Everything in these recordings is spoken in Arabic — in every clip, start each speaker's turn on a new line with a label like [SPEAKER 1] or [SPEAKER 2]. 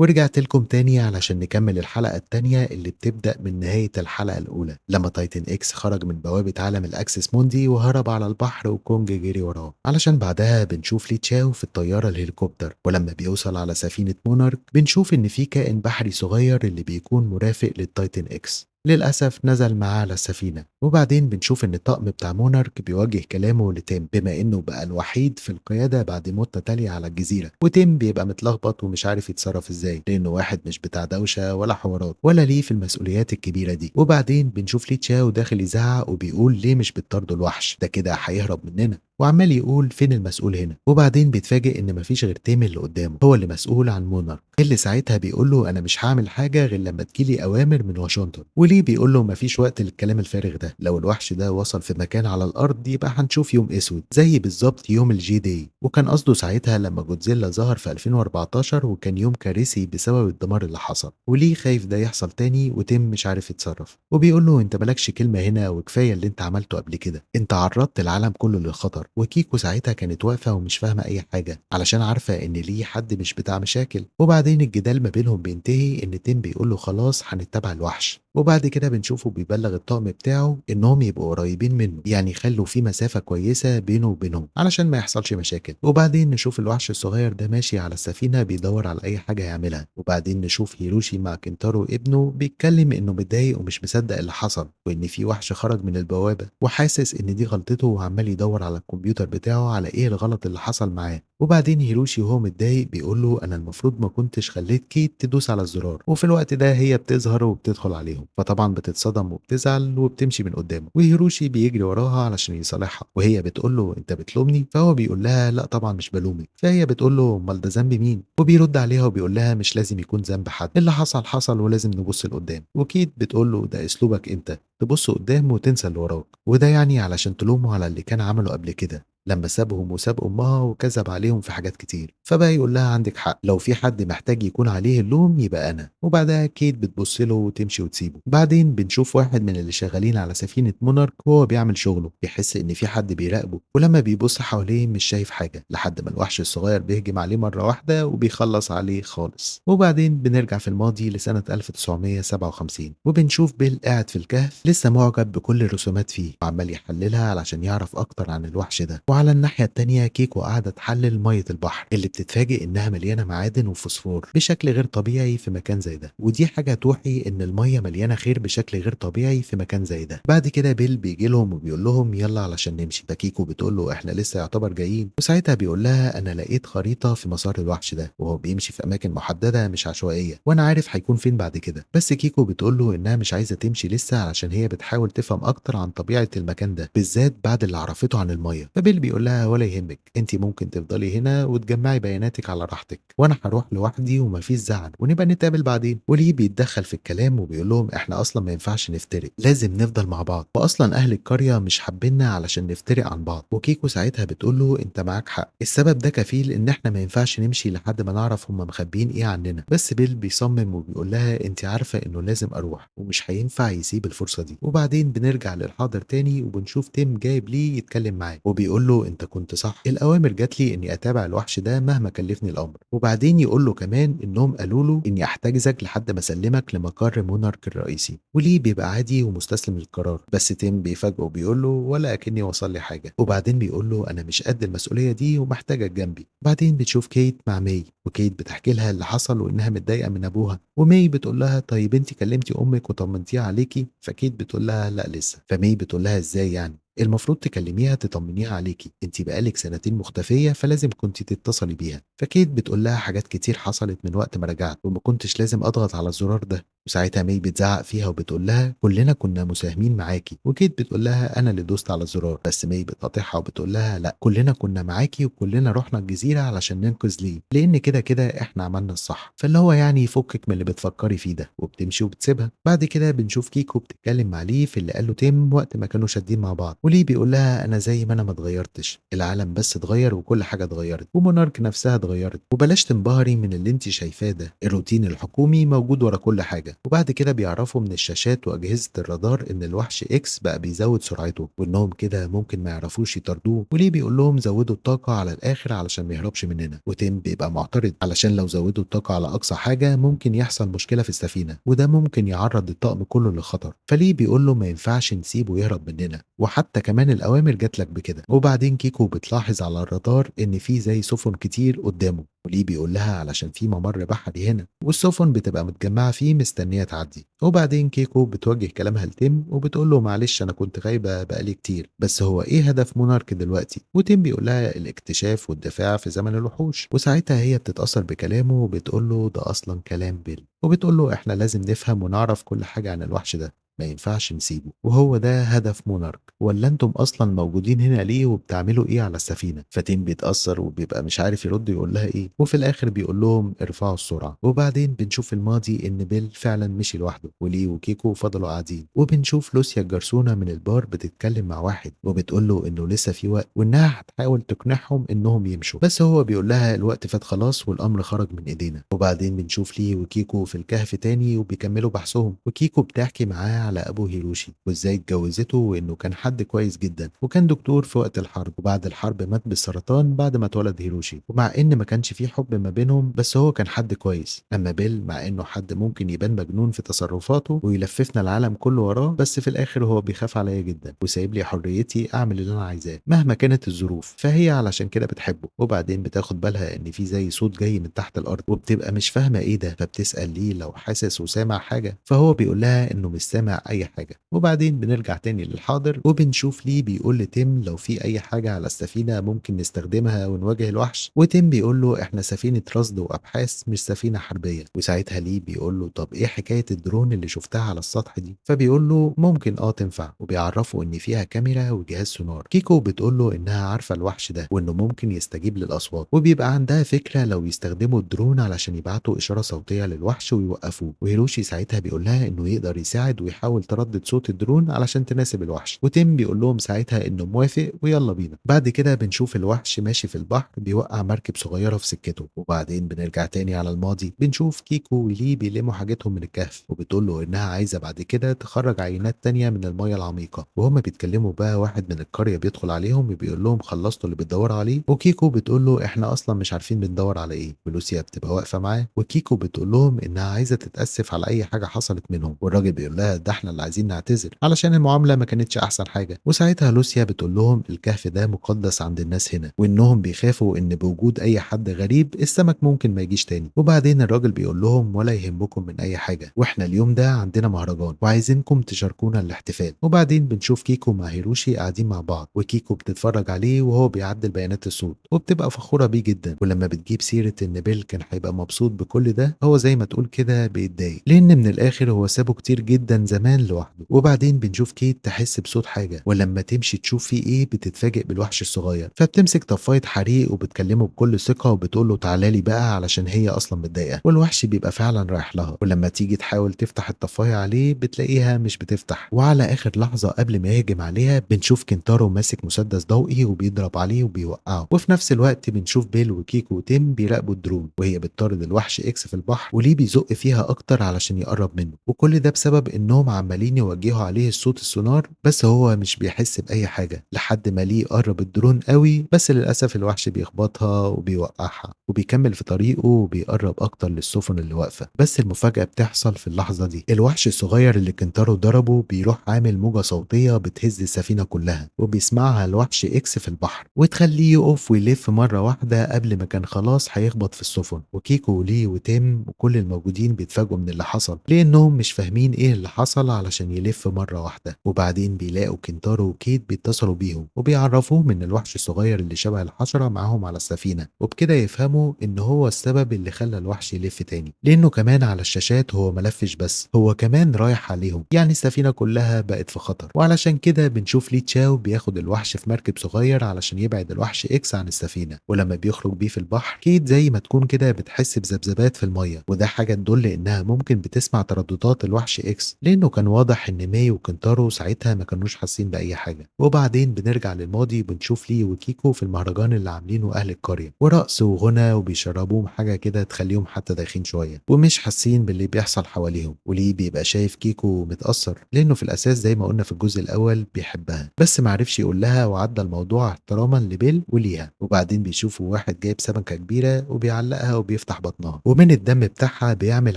[SPEAKER 1] ورجعت لكم تاني علشان نكمل الحلقة التانية اللي بتبدأ من نهاية الحلقة الأولى لما تايتن إكس خرج من بوابة عالم الأكسس موندي وهرب على البحر وكونج جري وراه، علشان بعدها بنشوف لي تشاو في الطيارة الهليكوبتر، ولما بيوصل على سفينة مونارك بنشوف إن في كائن بحري صغير اللي بيكون مرافق للتايتن إكس للأسف نزل معاه على السفينة. وبعدين بنشوف إن الطقم بتاع مونارك بيوجه كلامه لتيم بما إنه بقى الوحيد في القيادة بعد موت تالية على الجزيرة، وتيم بيبقى متلخبط ومش عارف يتصرف إزاي لأنه واحد مش بتاع دوشة ولا حوارات ولا ليه في المسؤوليات الكبيرة دي. وبعدين بنشوف لي تشاو داخل يزعق وبيقول ليه مش بتطاردوا الوحش ده كده هيهرب مننا، وعمال يقول فين المسؤول هنا. وبعدين بيتفاجئ ان مفيش غير تيم اللي قدامه هو اللي مسؤول عن مونارك، اللي ساعتها بيقول له انا مش هعمل حاجه غير لما تجيلي اوامر من واشنطن. وليه بيقول له مفيش وقت للكلام الفارغ ده، لو الوحش ده وصل في مكان على الارض يبقى هنشوف يوم اسود زي بالظبط يوم الجي دي. وكان قصده ساعتها لما جودزيلا ظهر في 2014 وكان يوم كارثي بسبب الدمار اللي حصل، وليه خايف ده يحصل تاني وتيم مش عارف يتصرف. وبيقول له انت مالكش كلمه هنا وكفايه اللي انت عملته قبل كده، انت عرضت العالم كله للخطر. وكيكو ساعتها كانت واقفه ومش فاهمه اي حاجه علشان عارفه ان ليه حد مش بتاع مشاكل. وبعدين الجدال ما بينهم بينتهي ان تيم بيقول له خلاص هنتبع الوحش. وبعد كده بنشوفه بيبلغ الطاقم بتاعه انهم يبقوا قريبين منه، يعني يخلوا في مسافه كويسه بينه وبينهم علشان ما يحصلش مشاكل. وبعدين نشوف الوحش الصغير ده ماشي على السفينه بيدور على اي حاجه يعملها. وبعدين نشوف هيروشي مع كنتارو ابنه بيتكلم انه متضايق ومش مصدق اللي حصل وان في وحش خرج من البوابه وحاسس ان دي غلطته وعمال يدور على الكمبيوتر بتاعه على ايه الغلط اللي حصل معاه. وبعدين هيروشي وهو متضايق بيقول له انا المفروض ما كنتش خليت كيت تدوس على الزرار. وفي الوقت ده هي بتظهر وبتدخل عليهم، فطبعا بتتصدم وبتزعل وبتمشي من قدامه، وهيروشي بيجري وراها علشان يصالحها وهي بتقول له انت بتلومني، فهو بيقول لها لا طبعا مش بلومك. فهي بتقول له امال ده ذنب مين، وبيرد عليها وبيقول لها مش لازم يكون ذنب حد، اللي حصل حصل ولازم نبص لقدام. وكيت بتقول له ده اسلوبك انت، تبص قدام وتنسى اللي وراك، وده يعني علشان تلومه على اللي كان عمله قبل كده لما سابهم وساب امها وكذب عليهم في حاجات كتير. فبقى يقول لها عندك حق، لو في حد محتاج يكون عليه اللوم يبقى انا. وبعدها كيت بتبص له وتمشي وتسيبه. بعدين بنشوف واحد من اللي شغالين على سفينه مونارك وهو بيعمل شغله بيحس ان في حد بيراقبه، ولما بيبص حواليه مش شايف حاجه لحد ما الوحش الصغير بيهجم عليه مره واحده وبيخلص عليه خالص. وبعدين بنرجع في الماضي لسنه 1957 وبنشوف بيل قاعد في الكهف لسه معجب بكل الرسومات فيه وعمال يحللها علشان يعرف اكتر عن الوحش ده. وعلى الناحيه التانيه كيكو قاعده تحلل ميه البحر اللي بتتفاجئ انها مليانه معادن وفوسفور بشكل غير طبيعي في مكان زي ده، ودي حاجه توحي ان الميه مليانه خير بشكل غير طبيعي في مكان زي ده. بعد كده بيل بيجي لهم وبيقول لهم يلا علشان نمشي، فكيكو بتقول له احنا لسه يعتبر جايين. وساعتها بيقول لها انا لقيت خريطه في مسار الوحش ده وهو بيمشي في اماكن محدده مش عشوائيه وانا عارف هيكون فين بعد كده. بس كيكو بتقول له انها مش عايزه تمشي لسه علشان هي بتحاول تفهم اكتر عن طبيعه المكان ده بالذات بعد اللي عرفته عن الميه. فبيل بيقول لها ولا يهمك، انت ممكن تفضلي هنا وتجمعي بياناتك على راحتك وانا هروح لوحدي ومفيش زعل ونبقى نتقابل بعدين. وليه بيتدخل في الكلام وبيقول لهم احنا اصلا ما ينفعش نفترق، لازم نفضل مع بعض، واصلا اهل القريه مش حابيننا علشان نفترق عن بعض. وكيكو ساعتها بتقول له انت معاك حق، السبب ده كفيل ان احنا ما ينفعش نمشي لحد ما نعرف هم مخبيين ايه عننا. بس بيل بيصمم وبيقول لها انت عارفه انه لازم اروح ومش هينفع يسيب الفرصه دي. وبعدين بنرجع للحاضر تاني وبنشوف تيم جايب ليه يتكلم معاه وبيقول له انت كنت صح، الاوامر جات لي اني اتابع الوحش ده مهما كلفني الامر. وبعدين يقول له كمان انهم قالوا له اني احتجزك لحد ما اسلمك لمقر مونارك الرئيسي. وليه بيبقى عادي ومستسلم للقرار، بس تيم بيفاجئه وبيقول له ولا اكني وصل لي حاجه. وبعدين بيقول له انا مش قد المسؤوليه دي ومحتاجك جنبي. بعدين بتشوف كيت مع ماي وكيت بتحكي لها اللي حصل وانها متضايقه من ابوها، وماي بتقول لها طيب انت كلمتي امك وطمنتيها عليكي؟ فكيت بتقول لها لا لسه. فماي بتقول لها ازاي يعني، المفروض تكلميها تطمنيها عليكي، انت بقالك سنتين مختفيه فلازم كنت تتصلي بيها. فكيت بتقول لها حاجات كتير حصلت من وقت ما رجعت وما كنتش لازم اضغط على الزرار ده. وساعتها ماي بتزعق فيها وبتقول لها كلنا كنا مساهمين معاكي. وكيت بتقول لها انا اللي دوست على الزرار، بس ماي بتقاطعها وبتقول لها لا كلنا كنا معاكي وكلنا رحنا الجزيره علشان ننقذ ليه، لان كده كده احنا عملنا الصح. فاللي هو يعني فكك من اللي بتفكري فيه ده، وبتمشي وبتسيبها. بعد كده بنشوف كيكو بتتكلم مع لي في اللي قاله تيم وقت ما كانوا شادين مع بعض، ولي بيقول لها انا زي ما انا ما اتغيرتش، العالم بس اتغير وكل حاجه اتغيرت ومونارك نفسها اتغيرت، وبلاش تنبهري من اللي انت شايفاه ده، الروتين الحكومي موجود ورا كل حاجه. وبعد كده بيعرفوا من الشاشات واجهزه الرادار ان الوحش اكس بقى بيزود سرعته، وانهم كده ممكن ما يعرفوش يطاردوه، وليه بيقول لهم زودوا الطاقه على الاخر علشان ما يهربش مننا. وتيم بيبقى معترض علشان لو زودوا الطاقه على اقصى حاجه ممكن يحصل مشكله في السفينه، وده ممكن يعرض الطقم كله للخطر. فليه بيقول له ما ينفعش نسيبه يهرب مننا، وحتى كمان الاوامر جات لك بكده. وبعدين كيكو بتلاحظ على الرادار ان في زي سفن كتير قدامه، وليه بيقول لها علشان في ممر بحري هنا والسفن بتبقى متجمعه فيه مستنيه تعدي. وبعدين كيكو بتوجه كلامها لتيم وبتقول له معلش انا كنت غايبه بقالي كتير، بس هو ايه هدف مونارك دلوقتي؟ وتيم بيقول لها الاكتشاف والدفاع في زمن الوحوش. وساعتها هي بتتاثر بكلامه وبتقول له ده اصلا كلام بيل، وبتقول له احنا لازم نفهم ونعرف كل حاجه عن الوحش ده، ما ينفعش نسيبه، وهو ده هدف مونارك، ولا انتم اصلا موجودين هنا ليه وبتعملوا ايه على السفينه؟ فتيم بيتاثر وبيبقى مش عارف يرد يقول لها ايه، وفي الاخر بيقول لهم ارفعوا السرعه. وبعدين بنشوف الماضي ان بيل فعلا مشي لوحده، وليه وكيكو فضلوا قاعدين. وبنشوف لوسيا الجرسونه من البار بتتكلم مع واحد وبتقول له انه لسه في وقت وانها هتحاول تقنعهم انهم يمشوا، بس هو بيقول لها الوقت فات خلاص والامر خرج من ايدينا. وبعدين بنشوف ليه وكيكو في الكهف تاني وبيكملوا بحثهم، وكيكو بتحكي معاه على ابو هيروشي وازاي اتجوزته وانه كان حد كويس جدا وكان دكتور في وقت الحرب، وبعد الحرب مات بالسرطان بعد ما اتولد هيروشي. ومع ان ما كانش فيه حب ما بينهم بس هو كان حد كويس. اما بيل مع انه حد ممكن يبان مجنون في تصرفاته ويلففنا العالم كله وراه، بس في الاخر هو بيخاف عليا جدا وسايب لي حريتي اعمل اللي انا عايزاه مهما كانت الظروف، فهي علشان كده بتحبه. وبعدين بتاخد بالها ان في زي صوت جاي من تحت الارض وبتبقى مش فاهمه ايه ده، فبتسال ليه لو حاسس وسامع حاجه، فهو بيقول لها انه مش سامع اي حاجه. وبعدين بنرجع تاني للحاضر وبنشوف ليه بيقول لتيم لو في اي حاجه على السفينه ممكن نستخدمها ونواجه الوحش، وتيم بيقول له احنا سفينه رصد وابحاث مش سفينه حربيه. وساعتها ليه بيقول له طب ايه حكايه الدرون اللي شفتها على السطح دي؟ فبيقول له ممكن تنفع، وبيعرفوا ان فيها كاميرا وجهاز سونار. كيكو بتقول له انها عارفه الوحش ده وانه ممكن يستجيب للاصوات، وبيبقى عندها فكره لو يستخدموا الدرون علشان يبعتوا اشاره صوتيه للوحش ويوقفوه. وهيروشي ساعتها بيقول لها انه يقدر يساعد ويحاول تردد صوت الدرون علشان تناسب الوحش، وتيم بيقول لهم ساعتها انه موافق ويلا بينا. بعد كده بنشوف الوحش ماشي في البحر بيوقع مركب صغيره في سكته. وبعدين بنرجع تاني على الماضي، بنشوف كيكو ولي بيلموا حاجتهم من الكهف، وبتقول له انها عايزه بعد كده تخرج عينات تانية من الميه العميقه. وهما بيتكلموا بقى واحد من القريه بيدخل عليهم وبيقول لهم خلصتوا اللي بتدوروا عليه؟ وكيكو بتقول له احنا اصلا مش عارفين بندور على ايه. ولوسيا بتبقى واقفه معاه، وكيكو بتقول لهم انها عايزه تتاسف على اي حاجه حصلت منهم، والراجل بيقول لها ده احنا اللي عايزين نعتذر علشان المعامله ما كانتش احسن حاجه. وساعتها لوسيا بتقول لهم الكهف ده مقدس عند الناس هنا، وانهم بيخافوا ان بوجود اي حد غريب السمك ممكن ما يجيش تاني. وبعدين الراجل بيقول لهم ولا يهمكم من اي حاجه، واحنا اليوم ده عندنا مهرجان وعايزينكم تشاركونا الاحتفال. وبعدين بنشوف كيكو مع هيروشي قاعدين مع بعض، وكيكو بتتفرج عليه وهو بيعدل بيانات الصوت وبتبقى فخوره بيه جدا. ولما بتجيب سيره ان بيل كان هيبقى مبسوط بكل ده، هو زي ما تقول كده بيتضايق لان من الاخر هو سابه كتير جدا زمان لوحده. وبعدين بنشوف كيت تحس بصوت حاجه، ولما تمشي تشوف فيه ايه بتتفاجئ بالوحش الصغير، فبتمسك طفايه حريق وبتكلمه بكل ثقه وبتقول له تعالى لي بقى علشان هي اصلا متضايقه. والوحش بيبقى فعلا رايح لها، ولما تيجي تحاول تفتح الطفايه عليه بتلاقيها مش بتفتح. وعلى اخر لحظه قبل ما يهجم عليها بنشوف كنتارو ماسك مسدس ضوئي وبيضرب عليه وبيوقعه. وفي نفس الوقت بنشوف بيل وكيكو وتيم بيراقبوا الدرون وهي بتطارد الوحش اكس في البحر، وليه بيزق فيها اكتر علشان يقرب منه. وكل ده بسبب انهم عمالين يوجهوا عليه الصوت السونار، بس هو مش بيحس باي حاجه لحد ما ليه قرب الدرون قوي، بس للاسف الوحش بيخبطها وبيوقعها وبيكمل في طريقه وبيقرب اكتر للسفن اللي واقفه. بس المفاجاه بتحصل في اللحظه دي، الوحش الصغير اللي كنتارو ضربه بيروح عامل موجه صوتيه بتهز السفينه كلها، وبيسمعها الوحش اكس في البحر وتخليه يقف ويلف مره واحده قبل ما كان خلاص هيخبط في السفن. وكيكو وليه وتيم وكل الموجودين بيتفاجئوا من اللي حصل لانهم مش فاهمين ايه اللي حصل بتحصل علشان يلف مرة واحدة، وبعدين بيلاقوا كنتارو وكيت بيتصلوا بيهم وبيعرفوهم إن الوحش الصغير اللي شبه الحشرة معاهم على السفينة، وبكده يفهموا إن هو السبب اللي خلى الوحش يلف تاني، لأنه كمان على الشاشات هو ملفش بس، هو كمان رايح عليهم، يعني السفينة كلها بقت في خطر. وعلشان كده بنشوف لي تشاو بياخد الوحش في مركب صغير علشان يبعد الوحش إكس عن السفينة، ولما بيخرج بيه في البحر كيت زي ما تكون كده بتحس بذبذبات في المية، وده حاجة تدل إنها ممكن بتسمع ترددات الوحش إكس، لأنه كان واضح إن ماي وكنتارو ساعتها ما كانوش حاسين بأي حاجة. وبعدين بنرجع للماضي وبنشوف لي وكيكو في المهرجان اللي عاملينه أهل القرية، ورقص وغنى وبيشربوهم حاجة كده تخليهم حتى دايخين شوية ومش حاسين باللي بيحصل حواليهم. وليه بيبقى شايف كيكو متأثر لأنه في الأساس زي ما قلنا في الجزء الأول بيحبها، بس معرفش يقول لها وعدى الموضوع احتراما لبيل وليها. وبعدين بيشوفوا واحد جايب سمكة كبيرة وبيعلقها وبيفتح بطنها، ومن الدم بتاعها بيعمل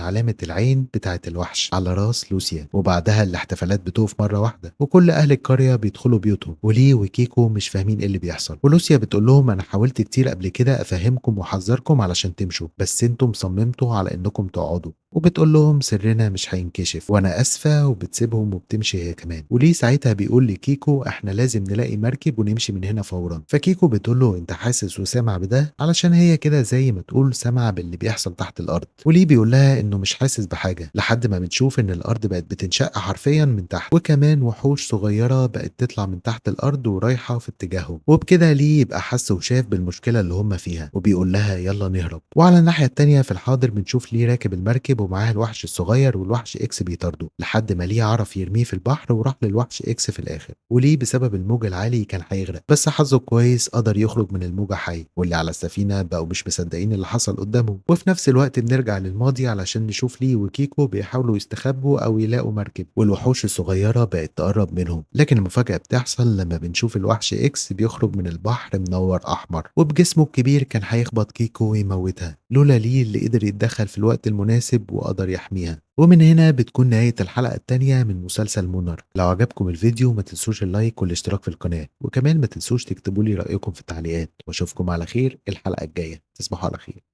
[SPEAKER 1] علامة العين بتاعت الوحش على راس لوسيا. وبعدها الاحتفالات بتقف مرة واحدة وكل أهل القرية بيدخلوا بيوتهم، وليه وكيكو مش فاهمين ايه اللي بيحصل. ولوسيا بتقول لهم أنا حاولت كتير قبل كده أفهمكم وأحذركم علشان تمشوا، بس انتم صممتوا على إنكم تقعدوا. وبتقول لهم سرنا مش هينكشف وانا اسفه، وبتسيبهم وبتمشي هي كمان. وليه ساعتها بيقول لكيكو احنا لازم نلاقي مركب ونمشي من هنا فورا. فكيكو بتقول له انت حاسس وسامع بده، علشان هي كده زي ما تقول سامعه باللي بيحصل تحت الارض. وليه بيقول لها انه مش حاسس بحاجه، لحد ما بنشوف ان الارض بقت بتنشق حرفيا من تحت، وكمان وحوش صغيره بقت تطلع من تحت الارض ورايحه في اتجاههم. وبكده ليه يبقى حس وشاف بالمشكله اللي هم فيها، وبيقول لها يلا نهرب. وعلى الناحيه التانيه في الحاضر بنشوف ليه راكب المركب ومعاه الوحش الصغير، والوحش اكس بيطارده لحد ما ليه عرف يرميه في البحر وراح للوحش اكس في الاخر. وليه بسبب الموج العالي كان هيغرق، بس حظه كويس قدر يخرج من الموجه حي، واللي على السفينه بقوا مش مصدقين اللي حصل قدامهم. وفي نفس الوقت بنرجع للماضي علشان نشوف ليه وكيكو بيحاولوا يستخبوا او يلاقوا مركب، والوحوش الصغيره بقت تقرب منهم. لكن المفاجاه بتحصل لما بنشوف الوحش اكس بيخرج من البحر منور احمر، وبجسمه الكبير كان هيخبط كيكو ويموتها، لولا ليه اللي قدر يتدخل في الوقت المناسب وقدر يحميها. ومن هنا بتكون نهاية الحلقة التانية من مسلسل مونر. لو عجبكم الفيديو ما تنسوش اللايك والاشتراك في القناة، وكمان ما تنسوش تكتبوا لي رأيكم في التعليقات، واشوفكم على خير الحلقة الجاية. تصبحوا على خير.